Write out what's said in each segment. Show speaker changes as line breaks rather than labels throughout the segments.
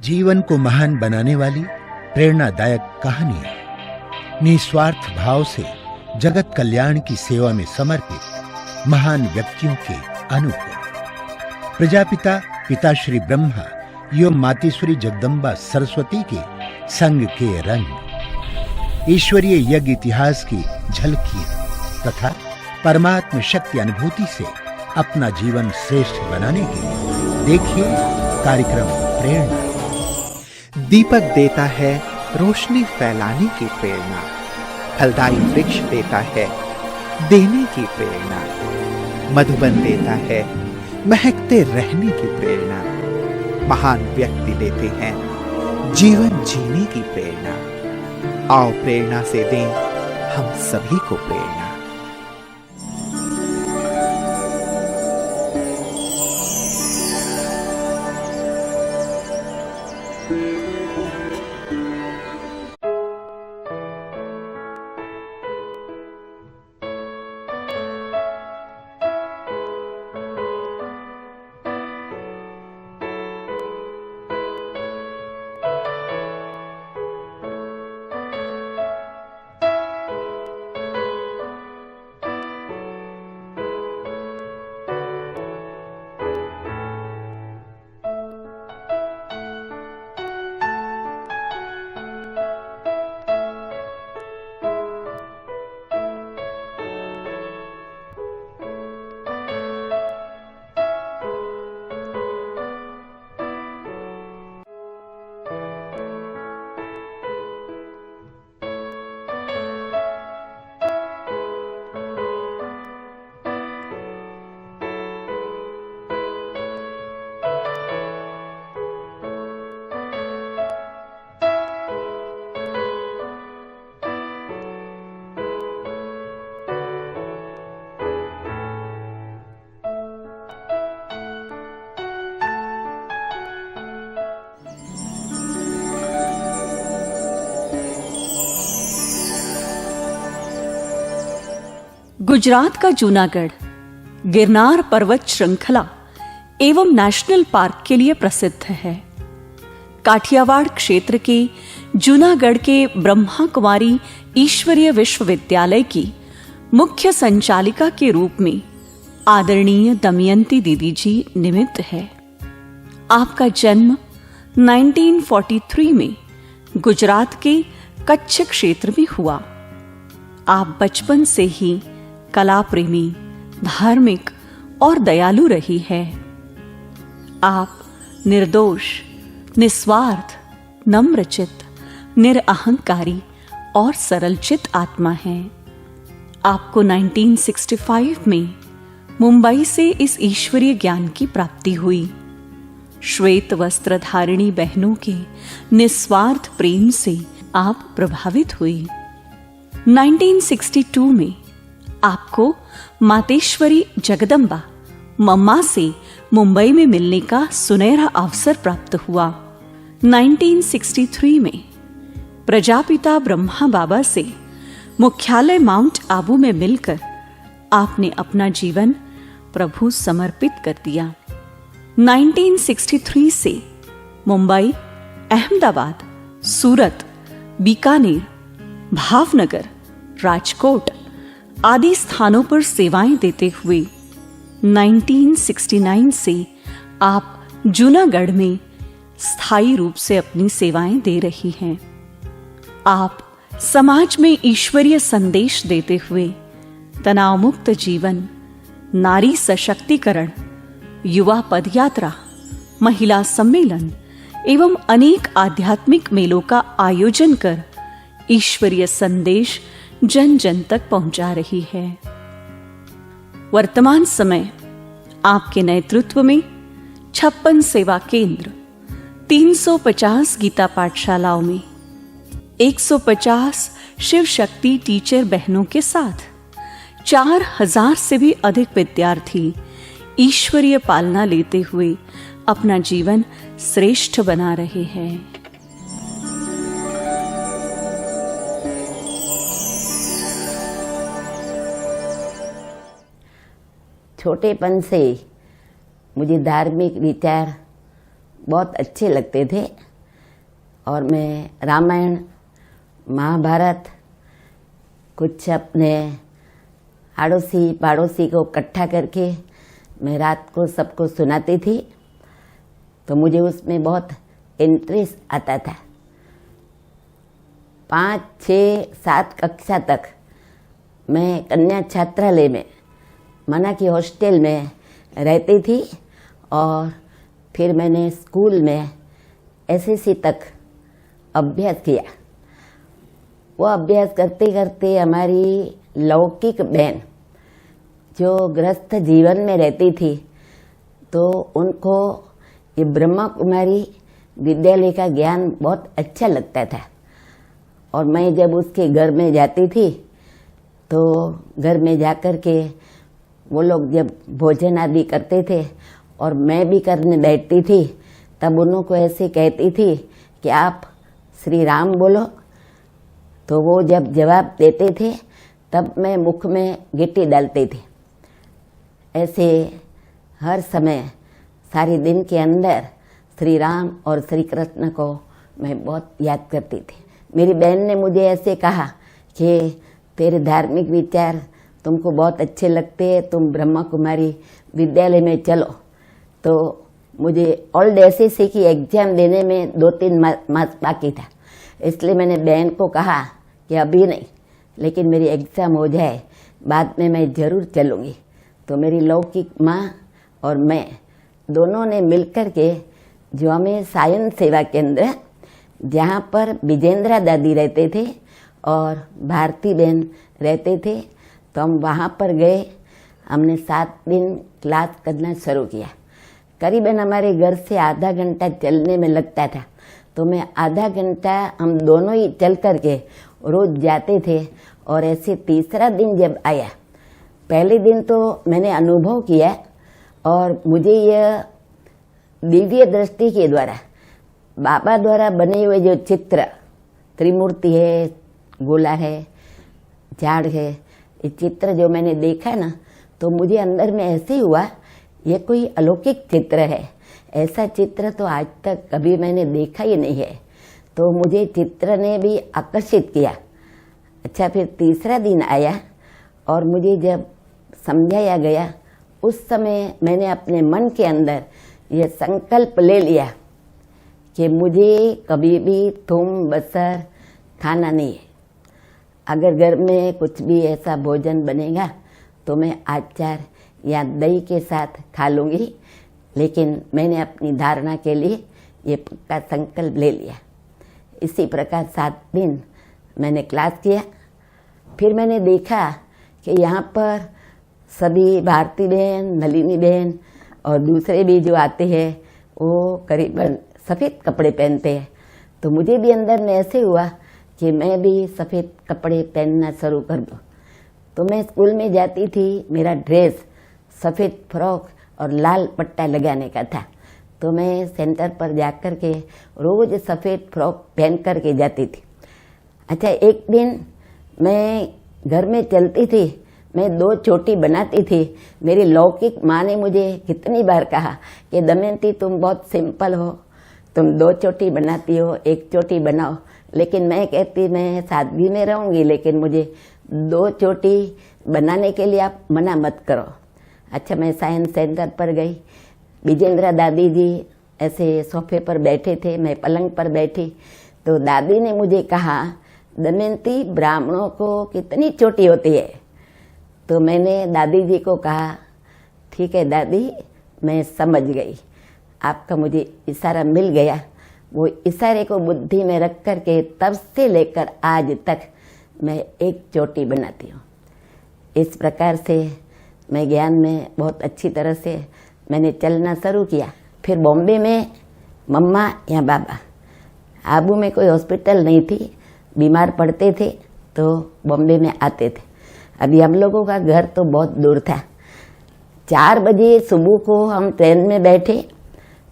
जीवन को महान बनाने वाली प्रेरणादायक कहानियां, निस्वार्थ भाव से जगत कल्याण की सेवा में समर्पित महान व्यक्तियों के अनुकूल प्रजापिता पिताश्री ब्रह्मा एवं मातेश्वरी जगदम्बा सरस्वती के संग के रंग, ईश्वरीय यज्ञ इतिहास की झलकियां तथा परमात्म शक्ति अनुभूति से अपना जीवन श्रेष्ठ बनाने के लिए देखिए कार्यक्रम प्रेरणा।
दीपक देता है रोशनी फैलाने की प्रेरणा, फलदायी वृक्ष देता है देने की प्रेरणा, मधुबन देता है महकते रहने की प्रेरणा, महान व्यक्ति देते हैं जीवन जीने की प्रेरणा। आओ प्रेरणा से दें हम सभी को प्रेरणा।
गुजरात का जूनागढ़ गिरनार पर्वत श्रृंखला एवं नेशनल पार्क के लिए प्रसिद्ध है। काठियावाड़ क्षेत्र के जूनागढ़ के ब्रह्मा कुमारी ईश्वरीय विश्वविद्यालय की मुख्य संचालिका के रूप में आदरणीय दमयंती दीदी जी निमित्त है। आपका जन्म 1943 में गुजरात के कच्छ क्षेत्र में हुआ। आप बचपन से ही कला प्रेमी, धार्मिक और दयालु रही है। आप निर्दोष, निस्वार्थ, नम्रचित, निरअहंकारी और सरलचित आत्मा हैं। आपको 1965 में मुंबई से इस ईश्वरीय ज्ञान की प्राप्ति हुई। श्वेत वस्त्र धारिणी बहनों के निस्वार्थ प्रेम से आप प्रभावित हुई। 1962 में आपको मातेश्वरी जगदम्बा मम्मा से मुंबई में मिलने का सुनहरा अवसर प्राप्त हुआ। 1963 में प्रजापिता ब्रह्मा बाबा से मुख्यालय माउंट आबू में मिलकर आपने अपना जीवन प्रभु समर्पित कर दिया। 1963 से मुंबई, अहमदाबाद, सूरत, बीकानेर, भावनगर, राजकोट आदि स्थानों पर सेवाएं देते हुए 1969 से आप जूनागढ़ में स्थायी रूप से अपनी सेवाएं दे रही हैं। आप समाज में ईश्वरीय संदेश देते हुए तनाव मुक्त जीवन, नारी सशक्तिकरण, युवा पदयात्रा, महिला सम्मेलन एवं अनेक आध्यात्मिक मेलों का आयोजन कर ईश्वरीय संदेश जन जन तक पहुंचा रही है। वर्तमान समय आपके नेतृत्व में 56 सेवा केंद्र, 350 गीता पाठशालाओं में 150 शिव शक्ति टीचर बहनों के साथ 4000 से भी अधिक विद्यार्थी ईश्वरीय पालना लेते हुए अपना जीवन श्रेष्ठ बना रहे हैं।
छोटेपन से मुझे धार्मिक विचार बहुत अच्छे लगते थे और मैं रामायण, महाभारत कुछ अपने आड़ोसी पड़ोसी को इकट्ठा करके मैं रात को सबको सुनाती थी, तो मुझे उसमें बहुत इंटरेस्ट आता था। 5, 6, 7 कक्षा तक मैं कन्या छात्रालय में मना की हॉस्टल में रहती थी और फिर मैंने स्कूल में एसएससी तक अभ्यास किया। वो अभ्यास करते करते हमारी लौकिक बहन जो गृहस्थ जीवन में रहती थी, तो उनको ये ब्रह्मा कुमारी विद्यालय का ज्ञान बहुत अच्छा लगता था। और मैं जब उसके घर में जाती थी तो घर में जाकर के वो लोग जब भोजन आदि करते थे और मैं भी करने बैठती थी, तब उनको ऐसे कहती थी कि आप श्री राम बोलो। तो वो जब जवाब देते थे तब मैं मुख में गिट्टी डालती थी। ऐसे हर समय सारे दिन के अंदर श्री राम और श्री कृष्ण को मैं बहुत याद करती थी। मेरी बहन ने मुझे ऐसे कहा कि तेरे धार्मिक विचार तुमको बहुत अच्छे लगते हैं, तुम ब्रह्मा कुमारी विद्यालय में चलो। तो मुझे ओल्ड एसएससी की एग्जाम देने में 2-3 मास बाकी था, इसलिए मैंने बहन को कहा कि अभी नहीं, लेकिन मेरी एग्ज़ाम हो जाए बाद में मैं ज़रूर चलूँगी। तो मेरी लौकिक माँ और मैं दोनों ने मिलकर के जो हमें सायन सेवा केंद्र, जहाँ पर विजेंद्रा दादी रहते थे और भारती बहन रहते थे, तो हम वहाँ पर गए। हमने 7 दिन क्लास करना शुरू किया। करीबन हमारे घर से आधा घंटा चलने में लगता था, तो मैं आधा घंटा हम दोनों ही चल करके रोज जाते थे। और ऐसे तीसरा दिन जब आया, पहले दिन तो मैंने अनुभव किया और मुझे यह दिव्य दृष्टि के द्वारा बाबा द्वारा बने हुए जो चित्र, त्रिमूर्ति है, गोला है, झाड़ है, ये चित्र जो मैंने देखा ना, तो मुझे अंदर में ऐसे ही हुआ ये कोई अलौकिक चित्र है। ऐसा चित्र तो आज तक कभी मैंने देखा ही नहीं है। तो मुझे चित्र ने भी आकर्षित किया। अच्छा, फिर तीसरा दिन आया और मुझे जब समझाया गया, उस समय मैंने अपने मन के अंदर यह संकल्प ले लिया कि मुझे कभी भी थूम बसर खाना नहीं है। अगर घर में कुछ भी ऐसा भोजन बनेगा तो मैं अचार या दही के साथ खा लूँगी, लेकिन मैंने अपनी धारणा के लिए ये पक्का संकल्प ले लिया। इसी प्रकार 7 दिन मैंने क्लास किया। फिर मैंने देखा कि यहाँ पर सभी भारती बहन, नलिनी बहन और दूसरे भी जो आते हैं वो करीबन सफ़ेद कपड़े पहनते हैं। तो मुझे भी अंदर में ऐसे हुआ कि मैं भी सफ़ेद कपड़े पहनना शुरू कर दूँ। तो मैं स्कूल में जाती थी, मेरा ड्रेस सफ़ेद फ्रॉक और लाल पट्टा लगाने का था। तो मैं सेंटर पर जाकर के रोज़ सफ़ेद फ्रॉक पहन कर के जाती थी। अच्छा, एक दिन मैं घर में चलती थी, मैं 2 चोटी बनाती थी। मेरी लौकिक माँ ने मुझे कितनी बार कहा कि दमयंती तुम बहुत सिंपल हो, तुम 2 चोटी बनाती हो, 1 चोटी बनाओ। लेकिन मैं कहती मैं सादगी में रहूँगी, लेकिन मुझे 2 चोटी बनाने के लिए आप मना मत करो। अच्छा, मैं साइंस सेंटर पर गई। विजेंद्रा दादी जी ऐसे सोफे पर बैठे थे, मैं पलंग पर बैठी। तो दादी ने मुझे कहा, दमयंती ब्राह्मणों को कितनी चोटी होती है। तो मैंने दादी जी को कहा, ठीक है दादी, मैं समझ गई, आपका मुझे इशारा मिल गया। वो इशारे को बुद्धि में रख कर के तब से लेकर आज तक मैं 1 चोटी बनाती हूँ। इस प्रकार से मैं ज्ञान में बहुत अच्छी तरह से मैंने चलना शुरू किया। फिर बॉम्बे में मम्मा या बाबा, आबू में कोई हॉस्पिटल नहीं थी, बीमार पड़ते थे तो बॉम्बे में आते थे। अभी हम लोगों का घर तो बहुत दूर था। 4 बजे सुबह को हम ट्रेन में बैठे,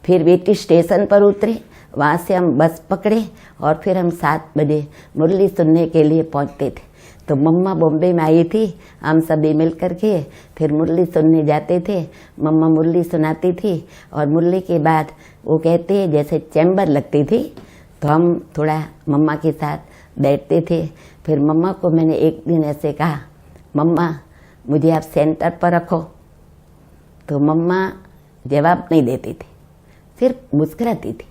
फिर वीटी स्टेशन पर उतरे, वहाँ से हम बस पकड़े और फिर हम 7 बजे मुरली सुनने के लिए पहुँचते थे। तो मम्मा बॉम्बे में आई थी, हम सभी मिल कर के फिर मुरली सुनने जाते थे। मम्मा मुरली सुनाती थी और मुरली के बाद वो कहते जैसे चैम्बर लगती थी, तो हम थोड़ा मम्मा के साथ बैठते थे। फिर मम्मा को मैंने एक दिन ऐसे कहा, मम्मा मुझे आप सेंटर पर रखो। तो मम्मा जवाब नहीं देती थी, सिर्फ मुस्कुराती थी।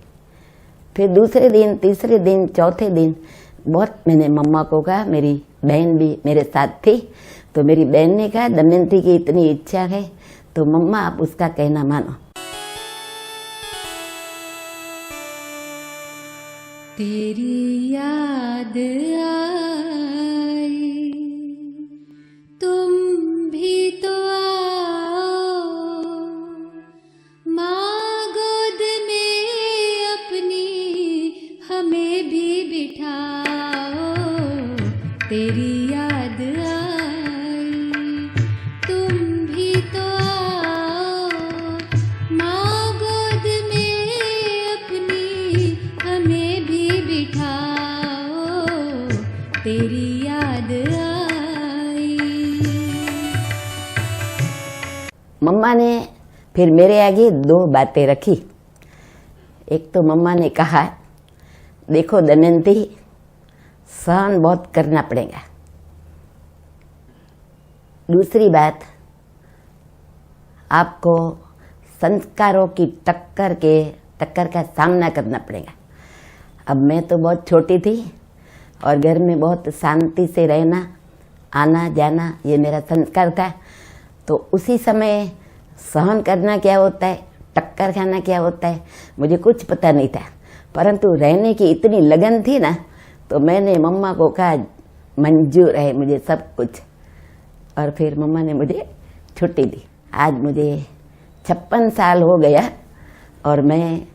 फिर दूसरे दिन, तीसरे दिन, चौथे दिन बहुत मैंने मम्मा को कहा, मेरी बहन भी मेरे साथ थी, तो मेरी बहन ने कहा दमयंती की इतनी इच्छा है तो मम्मा आप उसका कहना मानो।
तेरी याद आई, तुम भी तो आओ, माँ गोद में अपनी हमें भी बिठाओ। तेरी याद आई, तुम भी तो आओ, माँ गोद में अपनी हमें भी बिठाओ। तेरी याद आई।
मम्मा ने फिर मेरे आगे दो बातें रखी। एक तो मम्मा ने कहा, देखो दमयंती, सहन बहुत करना पड़ेगा। दूसरी बात, आपको संस्कारों की टक्कर का सामना करना पड़ेगा। अब मैं तो बहुत छोटी थी और घर में बहुत शांति से रहना, आना जाना, ये मेरा संस्कार था। तो उसी समय सहन करना क्या होता है, टक्कर खाना क्या होता है, मुझे कुछ पता नहीं था। परंतु रहने की इतनी लगन थी ना, तो मैंने मम्मा को कहा मंजूर है मुझे सब कुछ। और फिर मम्मा ने मुझे छुट्टी दी। आज मुझे 56 साल हो गया और मैं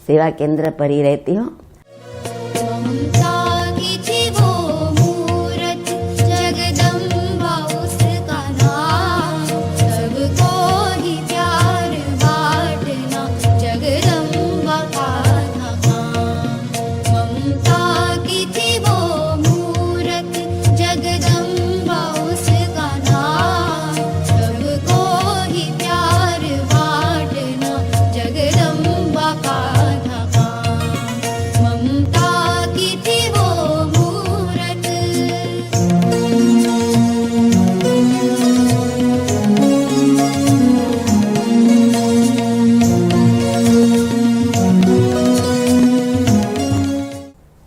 सेवा केंद्र पर ही रहती हूँ।
ममता की थी वो मूरत, जगदम्बा उसका नाम, सबको ही प्यार बांटना जगदम्बा का था काम। ममता की थी वो मूरत, जगदम्बा उसका नाम, सबको ही प्यार बांटना जगदम्बा का था काम। ममता की थी वो मूरत।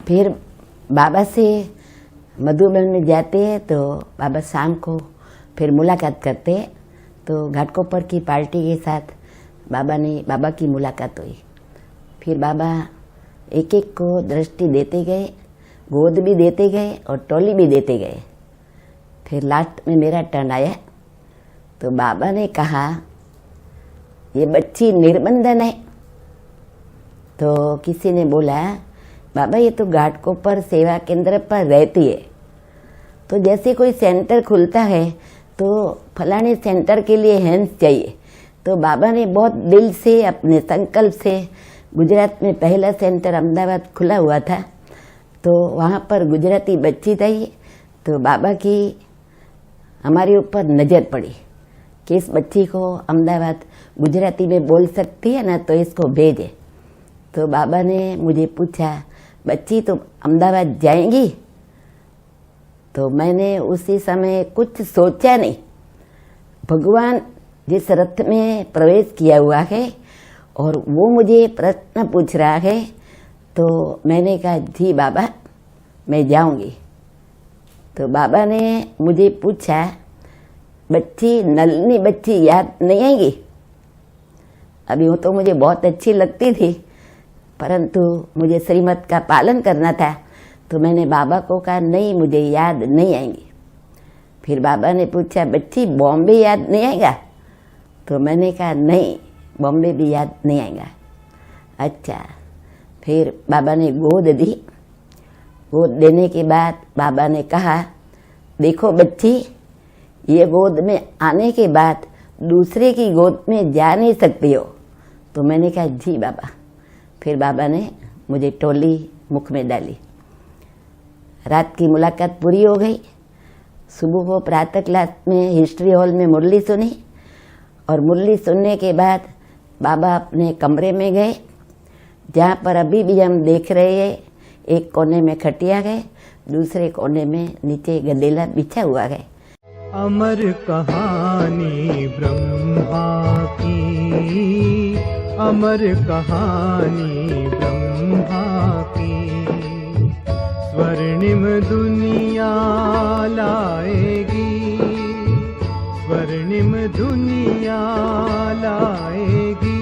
फिर बाबा से मधुबन में जाते हैं तो बाबा शाम को फिर मुलाकात करते हैं। तो घाटकोपर की पार्टी के साथ बाबा की मुलाकात हुई। फिर बाबा एक एक को दृष्टि देते गए, गोद भी देते गए और टोली भी देते गए। फिर लास्ट में मेरा टर्न आया तो बाबा ने कहा, ये बच्ची निर्बंधन है। तो किसी ने बोला, बाबा ये तो घाटकोपर सेवा केंद्र पर रहती है, तो जैसे कोई सेंटर खुलता है तो फलाने सेंटर के लिए हैंड्स चाहिए। तो बाबा ने बहुत दिल से अपने संकल्प से, गुजरात में पहला सेंटर अहमदाबाद खुला हुआ था, तो वहाँ पर गुजराती बच्ची थी। तो बाबा की हमारे ऊपर नज़र पड़ी कि इस बच्ची को अहमदाबाद गुजराती में बोल सकती है ना, तो इसको भेजे। तो बाबा ने मुझे पूछा, बच्ची तुम अहमदाबाद जाएंगी? तो मैंने उसी समय कुछ सोचा नहीं। भगवान जिस रथ में प्रवेश किया हुआ है और वो मुझे प्रश्न पूछ रहा है, तो मैंने कहा जी बाबा मैं जाऊंगी। तो बाबा ने मुझे पूछा, बच्ची नलनी बच्ची याद नहीं आएगी? अभी वो तो मुझे बहुत अच्छी लगती थी, परंतु मुझे श्रीमत का पालन करना था। तो मैंने बाबा को कहा नहीं, मुझे याद नहीं आएंगी। फिर बाबा ने पूछा, बच्ची बॉम्बे याद नहीं आएगा? तो मैंने कहा नहीं, बॉम्बे भी याद नहीं आएगा। अच्छा, फिर बाबा ने गोद दी। गोद देने के बाद बाबा ने कहा, देखो बच्ची, ये गोद में आने के बाद दूसरे की गोद में जा नहीं सकती हो। तो मैंने कहा जी बाबा। फिर बाबा ने मुझे टोली मुख में डाली। रात की मुलाकात पूरी हो गई सुबह को प्रातः क्लास में हिस्ट्री हॉल में मुरली सुनी और मुरली सुनने के बाद बाबा अपने कमरे में गए, जहाँ पर अभी भी हम देख रहे हैं। एक कोने में खटिया गए, दूसरे कोने में नीचे गदेला बिछा हुआ है।
अमर कहानी ब्रह्मा की, अमर कहानी ब्रह्मा की, स्वर्णिम दुनिया लाएगी, स्वर्णिम दुनिया लाएगी।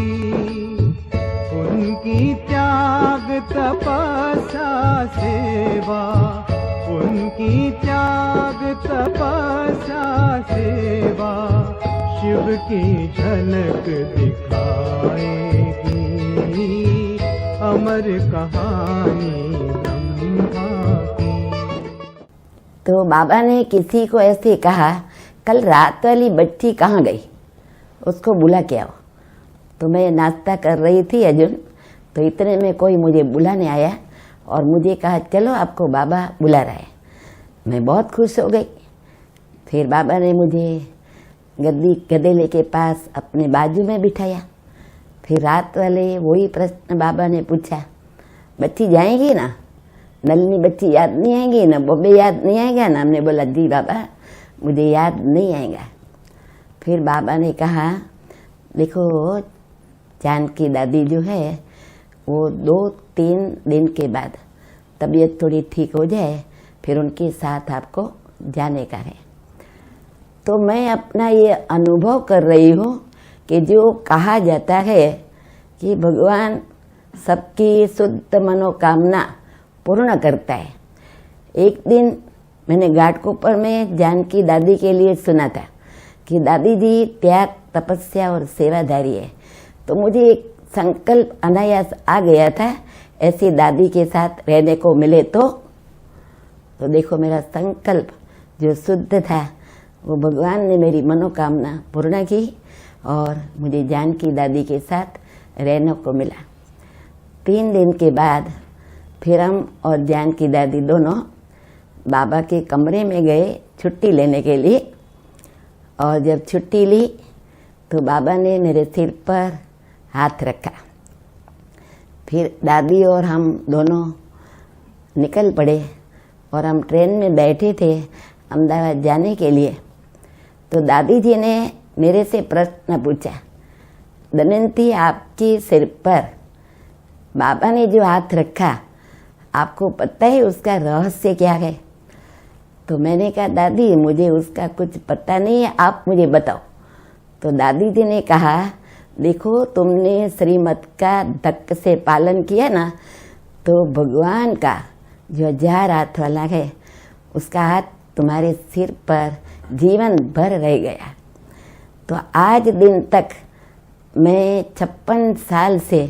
उनकी त्याग तपस्या सेवा, उनकी त्याग तपस्या सेवा, शिव की झलक दिखाएगी, अमर कहानी ब्रह्मा की।
तो बाबा ने किसी को ऐसे कहा, कल रात वाली बच्ची कहाँ गई, उसको बुला के आओ। तो मैं नाश्ता कर रही थी अजुन, तो इतने में कोई मुझे बुलाने आया और मुझे कहा चलो आपको बाबा बुला रहा है। मैं बहुत खुश हो गई। फिर बाबा ने मुझे गदेले के पास अपने बाजू में बिठाया। फिर रात वाले वही प्रश्न बाबा ने पूछा, बच्ची जाएगी ना, नलनी बच्ची याद नहीं आएगी ना, बॉबे याद नहीं आएगा ना। हमने बोला जी बाबा मुझे याद नहीं आएगा। फिर बाबा ने कहा देखो जानकी दादी जो है वो 2-3 दिन के बाद तबीयत थोड़ी ठीक हो जाए फिर उनके साथ आपको जाने का है। तो मैं अपना ये अनुभव कर रही हूँ कि जो कहा जाता है कि भगवान सबकी शुद्ध मनोकामना पूर्ण करता है। एक दिन मैंने घाटकोपर में जानकी दादी के लिए सुना था कि दादी जी त्याग तपस्या और सेवाधारी है। तो मुझे एक संकल्प अनायास आ गया था ऐसी दादी के साथ रहने को मिले तो देखो मेरा संकल्प जो शुद्ध था वो भगवान ने मेरी मनोकामना पूर्ण की और मुझे जानकी दादी के साथ रहने को मिला। 3 दिन के बाद फिर हम और जानकी दादी दोनों बाबा के कमरे में गए छुट्टी लेने के लिए। और जब छुट्टी ली तो बाबा ने मेरे सिर पर हाथ रखा। फिर दादी और हम दोनों निकल पड़े और हम ट्रेन में बैठे थे अहमदाबाद जाने के लिए। तो दादी जी ने मेरे से प्रश्न पूछा, दमयंती आपके सिर पर बाबा ने जो हाथ रखा आपको पता है उसका रहस्य क्या है? तो मैंने कहा दादी मुझे उसका कुछ पता नहीं है, आप मुझे बताओ। तो दादी जी ने कहा देखो तुमने श्रीमत का धक्क से पालन किया ना, तो भगवान का जो 1000 हाथ वाला है उसका हाथ तुम्हारे सिर पर जीवन भर रह गया। तो आज दिन तक मैं 56 साल से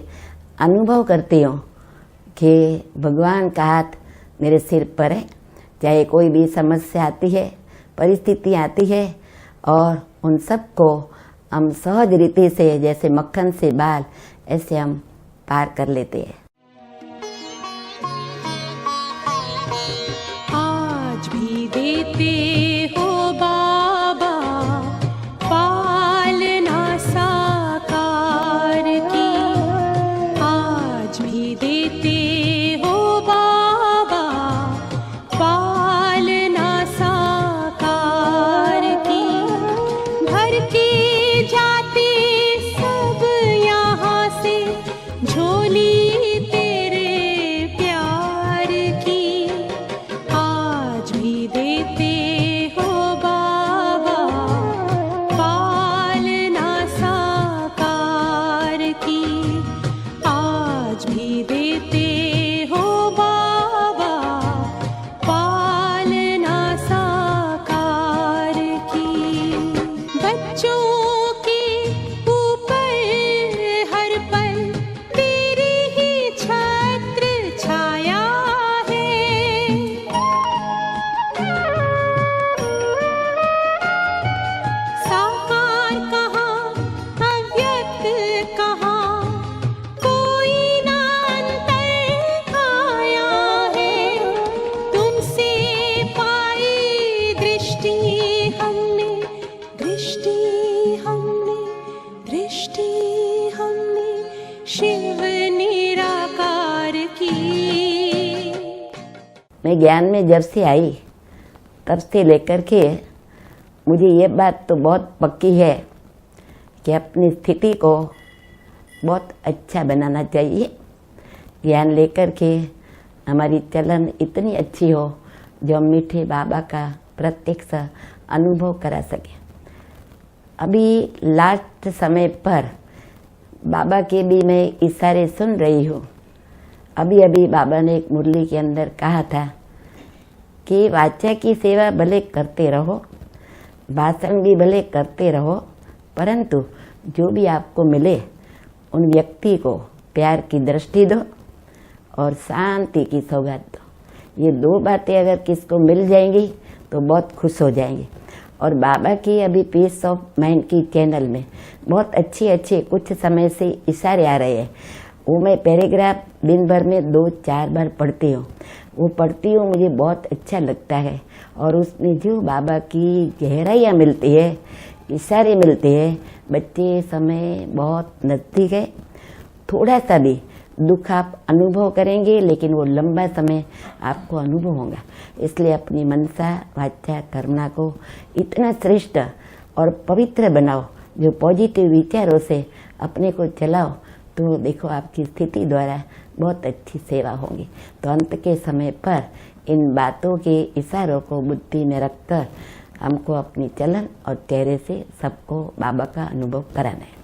अनुभव करती हूँ कि भगवान का हाथ मेरे सिर पर है। चाहे कोई भी समस्या आती है, परिस्थिति आती है, और उन सब को हम सहज रीति से जैसे मक्खन से बाल ऐसे हम पार कर लेते हैं।
आज भी देते हो बाबा पालना साकार की, आज भी देते हो बाबा पालना साकार की। भर के जाते सब यहाँ से झोली
मैं ज्ञान में जब से आई तब से लेकर के मुझे ये बात तो बहुत पक्की है कि अपनी स्थिति को बहुत अच्छा बनाना चाहिए। ज्ञान लेकर के हमारी चलन इतनी अच्छी हो जो हम मीठे बाबा का प्रत्यक्ष अनुभव करा सके। अभी लास्ट समय पर बाबा के भी मैं इशारे सुन रही हूँ। अभी बाबा ने एक मुरली के अंदर कहा था कि वाचा की सेवा भले करते रहो, भाषण भी भले करते रहो, परंतु जो भी आपको मिले उन व्यक्ति को प्यार की दृष्टि दो और शांति की सौगात दो। ये दो बातें अगर किसको मिल जाएंगी तो बहुत खुश हो जाएंगे। और बाबा की अभी पीस ऑफ माइंड की चैनल में बहुत अच्छे कुछ समय से इशारे आ रहे हैं। वो मैं पैराग्राफ दिन भर में 2-4 बार पढ़ती हूँ। वो पढ़ती हूँ, मुझे बहुत अच्छा लगता है और उसमें जो बाबा की गहराइयाँ मिलती है, इशारे मिलते हैं। बच्चे समय बहुत नज़दीक है, थोड़ा सा भी दुख आप अनुभव करेंगे लेकिन वो लंबा समय आपको अनुभव होगा। इसलिए अपनी मनसा वाचा कर्मणा को इतना श्रेष्ठ और पवित्र बनाओ, जो पॉजिटिव विचारों से अपने को चलाओ, तो देखो आपकी स्थिति द्वारा बहुत अच्छी सेवा होगी। तो अंत के समय पर इन बातों के इशारों को बुद्धि में रखकर हमको अपनी चलन और चेहरे से सबको बाबा का अनुभव कराना है।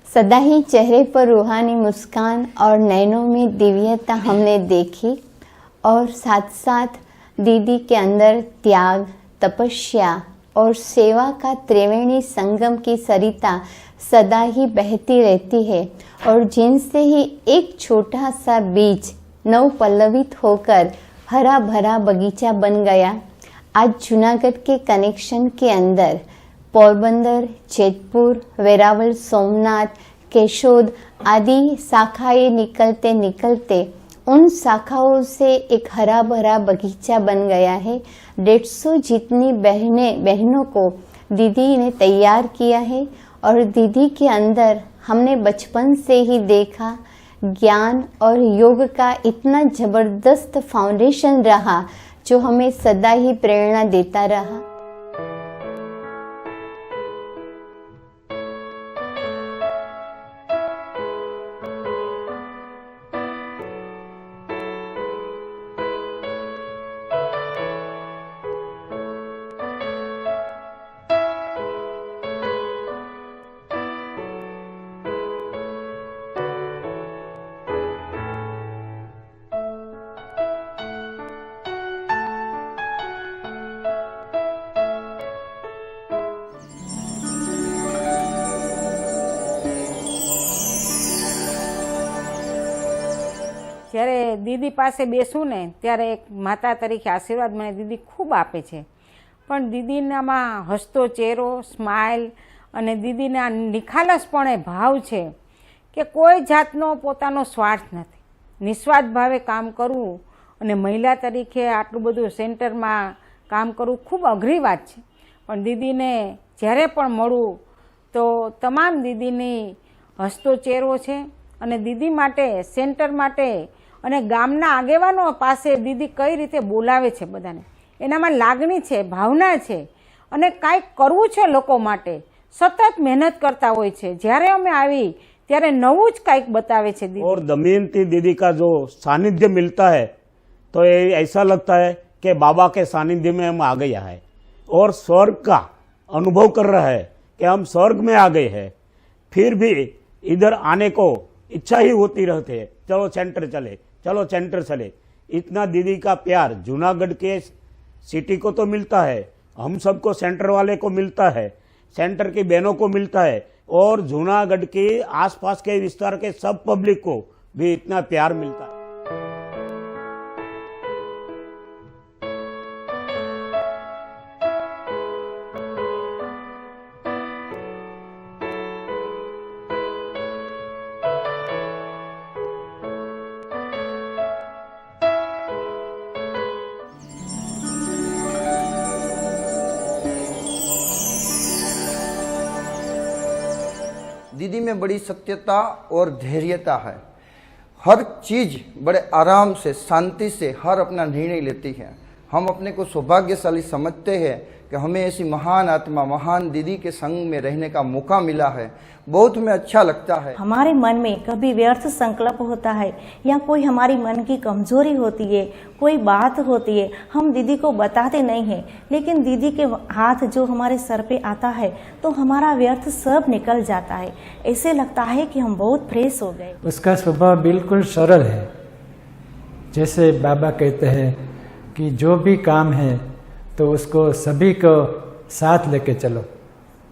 सदा ही चेहरे पर रूहानी मुस्कान और नैनों में दिव्यता हमने देखी और साथ साथ दीदी के अंदर त्याग, तपस्या और सेवा का त्रिवेणी संगम की सरिता सदा ही बहती रहती है और जिनसे ही एक छोटा सा बीज नवपल्लवित होकर हरा भरा बगीचा बन गया। आज जूनागढ़ के कनेक्शन के अंदर पोरबंदर, जेतपुर, वेरावल, सोमनाथ, केशोद आदि शाखाएं निकलते निकलते उन शाखाओं से एक हरा भरा बगीचा बन गया है। 150 जितनी बहनों को दीदी ने तैयार किया है और दीदी के अंदर हमने बचपन से ही देखा ज्ञान और योग का इतना जबरदस्त फाउंडेशन रहा जो हमें सदा ही प्रेरणा देता रहा।
જ્યારે દીદી પાસે બેસું ને ત્યારે એક માતા તરીકે આશીર્વાદ મને દીદી ખૂબ આપે છે, પણ દીદીનામાં હસતો ચહેરો, સ્માઇલ અને દીદીના નિખાલસપણે ભાવ છે કે કોઈ જાતનો પોતાનો સ્વાર્થ નથી, નિસ્વાર્થ ભાવે કામ કરવું અને મહિલા તરીકે આટલું બધું સેન્ટરમાં કામ કરવું ખૂબ અઘરી વાત છે। પણ દીદીને જ્યારે પણ મળું તો તમામ દીદીની હસતો ચહેરો છે અને દીદી માટે, સેન્ટર માટે અને ગામના આગેવાનો પાસે દીદી કઈ રીતે બોલાવે છે બધાને, એનામાં લાગણી છે, ભાવના છે અને કાંઈક કરવું છે લોકો માટે, સતત મહેનત કરતા હોય છે। જ્યારે અમે આવી ત્યારે નવું જ કાંઈક बतावे છે दीदी।
और दमयंती दीदी का जो सानिध्य मिलता है तो ये ऐसा लगता है कि बाबा के सानिध्य में हम आ गया है और स्वर्ग का अनुभव कर रहा है कि हम स्वर्ग में आ गए हैं। फिर भी इधर आने को इच्छा ही होती रहती है, चलो सेंटर चले, चलो सेंटर चले। इतना दीदी का प्यार जूनागढ़ के सिटी को तो मिलता है, हम सबको सेंटर वाले को मिलता है, सेंटर की बहनों को मिलता है और जूनागढ़ के आसपास के विस्तार के सब पब्लिक को भी इतना प्यार मिलता है।
दीदी में बड़ी सत्यता और धैर्यता है। हर चीज़ बड़े आराम से, शांति से हर अपना निर्णय लेती है। हम अपने को सौभाग्यशाली समझते हैं कि हमें ऐसी महान आत्मा, महान दीदी के संग में रहने का मौका मिला है। बहुत हमें अच्छा लगता है।
हमारे मन में कभी व्यर्थ संकल्प होता है या कोई हमारी मन की कमजोरी होती है, कोई बात होती है, हम दीदी को बताते नहीं हैं, लेकिन दीदी के हाथ जो हमारे सर पे आता है तो हमारा व्यर्थ सब निकल जाता है। ऐसे लगता है कि हम बहुत फ्रेश हो गए।
उसका स्वभाव बिल्कुल सरल है। जैसे बाबा कहते हैं कि जो भी काम है तो उसको सभी को साथ लेके चलो,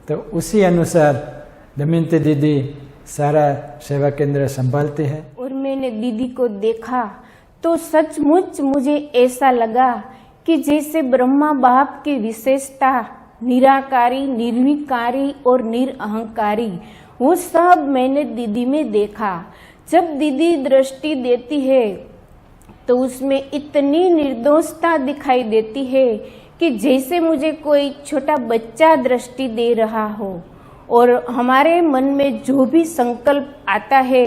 तो उसी अनुसार दमयंती दीदी सारा सेवा केंद्र संभालती है।
और मैंने दीदी को देखा तो सचमुच मुझे ऐसा लगा कि जैसे ब्रह्मा बाप की विशेषता निराकारी, निर्विकारी और निरअहंकारी, वो सब मैंने दीदी में देखा। जब दीदी दृष्टि देती है तो उसमें इतनी निर्दोषता दिखाई देती है कि जैसे मुझे कोई छोटा बच्चा दृष्टि दे रहा हो। और हमारे मन में जो भी संकल्प आता है,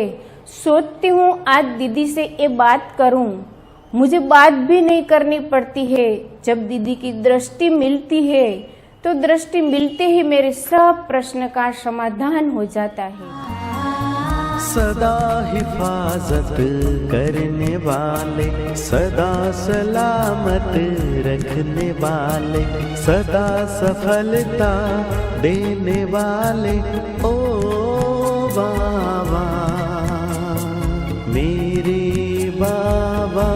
सोचती हूँ आज दीदी से ये बात करूँ, मुझे बात भी नहीं करनी पड़ती है। जब दीदी की दृष्टि मिलती है तो दृष्टि मिलते ही मेरे सब प्रश्न का समाधान हो जाता है।
सदा हिफाजत करने वाले, सदा सलामत रखने वाले, सदा सफलता देने वाले, ओ बाबा मेरे बाबा,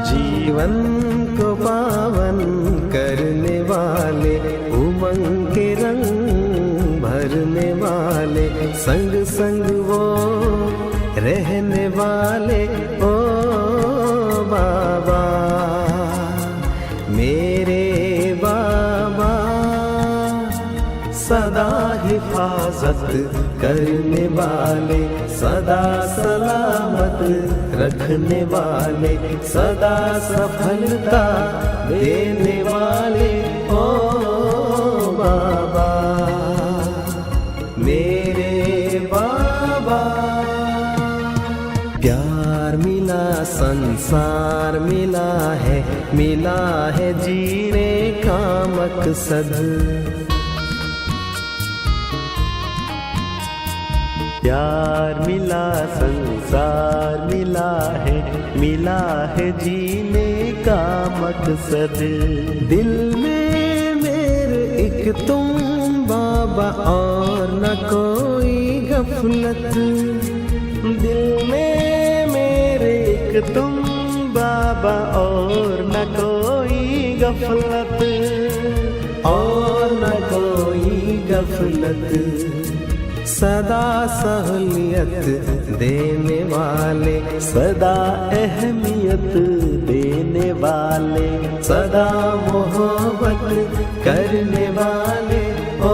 जीवन को पावन करने वाले, उमंग के रंग भरने वाले, संग संग वो रहने वाले, ओ बाबा मेरे बाबा, सदा हिफाजत करने वाले, सदा सलामत रखने वाले, सदा सफलता देने वाले, ओ बाबा मेरे बाबा। प्यार मिला, संसार मिला है जीने का मकसद। प्यार मिला, संसार मिला है जीने का मकसद। दिल में मेरे एक तुम बाबा और न कोई गफलत, दिल में मेरे एक तुम बाबा और न कोई गफलत, और न कोई गफलत। सदा सहूलियत देने वाले, सदा अहमियत देने वाले, सदा मोहब्बत करने वाले, ओ